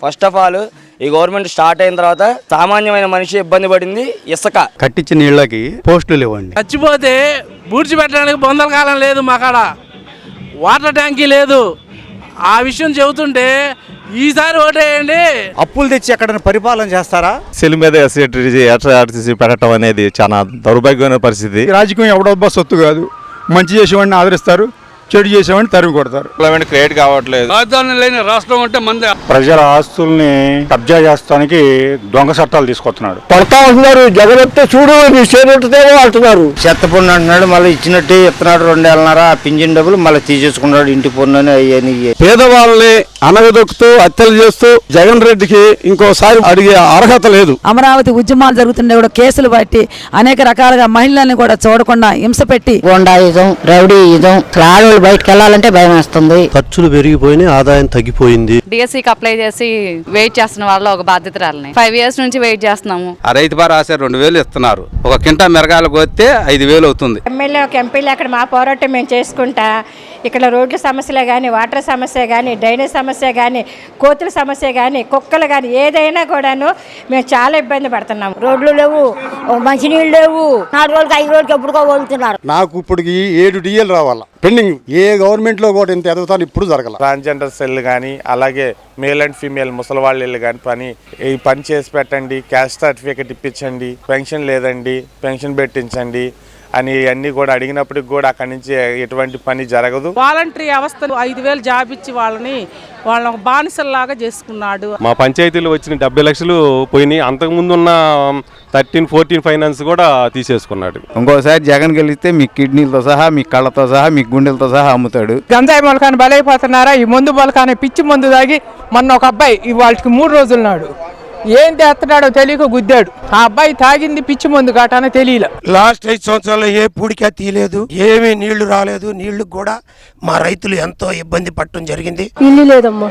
First of all ఈ government start అయిన తర్వాత సామాన్యమైన మనిషి ఇబ్బంది పడింది ఇసుక. కట్టించిన నీళ్ళకి పోస్టులు ఇవ్వండి. చచ్చిపోతే బూడ్చి పెట్టడానికి బొందల కాలం లేదు, మాకాడ వాటర్ ట్యాంకీ లేదు. ఆ విషయం చెబుతుంటే ఈసారి ఓటేయండి. అప్పులు తెచ్చి ఎక్కడ పరిపాలన చేస్తారా? సెల్ మీద ఎస్ఆర్టీసీ పెట్టడం అనేది చాలా దౌర్భాగ్యమైన పరిస్థితి. రాజకీయం ఎవడో సొత్తు కాదు. మంచి చేసేవాడిని ఆదరిస్తారు, చెడు చేసేవాడిని తరిమి కొడతారు. క్రియేట్ కావట్లేదు. రాజధాని లేని రాష్ట్రం అంటే మందే. ప్రజల ఆస్తుల్ని కబ్జా చేస్తానికి దొంగ చట్టాలు తీసుకొస్తున్నాడు. పడతా ఉంటున్నారు. జగన్ వస్తే చూడు అంటున్నారు. చెత్త పన్ను అంటున్నాడు, మళ్ళీ ఇచ్చినట్టే ఇస్తున్నాడు. 2 ఏళ్ళన్నర ఆ పింఛన్ డబ్బులు మళ్ళీ తీసేసుకున్నాడు. ఇంటి పన్ను అని అయ్యని పేదవాళ్ళని అనగదొక్కుతూ హత్యలు చేస్తూ జగన్ రెడ్డికి ఇంకోసారి అడిగే అర్హత లేదు. అమరావతి ఉద్యమాలు జరుగుతుండే కూడా కేసులు బట్టి అనేక రకాలుగా మహిళల్ని కూడా చూడకుండా హింస పెట్టి గోండాయిజం, రౌడీయిజం, ఆడవాళ్ళు బయటకు వెళ్ళాలంటే భయం వేస్తుంది. ఖర్చులు పెరిగిపోయినాయి, ఆదాయం తగ్గిపోయింది. డిఎస్సికి అప్లై చేసి వెయిట్ చేస్తున్న వాళ్ళ ఒక బాధ్యతరాలని 5 years నుంచి వెయిట్ చేస్తున్నాము. ఆ రైతు భరోసా 2000 ఇస్తున్నారు. ఒక కింటా మిరగాయలకు వస్తే 5000 అవుతుంది. ఎమ్మెల్యే ఒక ఎంపీలు అక్కడ మా పోరాటం మేము చేసుకుంటా ఇక్కడ రోడ్ల సమస్యలే కానీ, వాటర్ సమస్య కానీ, డ్రైనేజ్ సమస్య కానీ, కోతుల సమస్య కానీ, కుక్కలు కానీ ఏదైనా కూడాను మేము చాలా ఇబ్బంది పడుతున్నాము. రోడ్లు లేవు, మంచినీళ్ళు లేవు. 4 రోజులకి 5 రోజులకి ఎప్పుడుకో వదులుతున్నారు. నాకు ఇప్పటికి 7 DL రావాలా పెండింగ్. ఏ గవర్నమెంట్ లో కూడా ఇంత ఎదుగుతాను ఇప్పుడు జరగల. ట్రాన్స్జెండర్ సెల్ కానీ, అలాగే మేల్ అండ్ ఫీమేల్ ముసలి వాళ్ళు కానీ ఈ పని చేసి పెట్టండి, క్యాస్ట్ సర్టిఫికేట్ ఇప్పించండి, పెన్షన్ లేదండి పెన్షన్ పెట్టించండి అని అన్ని కూడా అడిగినప్పటికి కూడా అక్కడి నుంచి ఎటువంటి పని జరగదు. వాలంటరీ వ్యవస్థలు 5000 జాబ్ ఇచ్చి వాళ్ళని బానిసల్లాగా చేసుకున్నాడు. మా పంచాయతీలో వచ్చిన 70 లక్షలు పోయినాయి. అంతకుముందు ఉన్న 13-14 ఫైనాన్స్ కూడా తీసేసుకున్నాడు. ఇంకోసారి జగన్ గెలిస్తే మీ కిడ్నీలతో సహా, మీ కళ్ళతో సహా, మీ గుండెలతో సహా అమ్ముతాడు. గంజాయి మొలకాన్ని బలైపోతున్నారా? ఈ మందు మొలకాన్ని పిచ్చి మందు తాగి మొన్న ఒక అబ్బాయి ఇవాళకి 3 రోజుల నాడు ఏం తెస్తున్నాడో తెలియక గుద్దాడు. ఆ అబ్బాయి తాగింది పిచ్చి మందు కాటానో తెలియలే. లాస్ట్ 5 సంవత్సరాల్లో ఏ పూడికా తీయలేదు, ఏమీ నీళ్లు రాలేదు. నీళ్లు కూడా మా రైతులు ఎంతో ఇబ్బంది పడటం జరిగింది. ఇల్లు లేదమ్మా,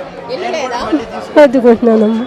అద్దుకుంటున్నానమ్మా.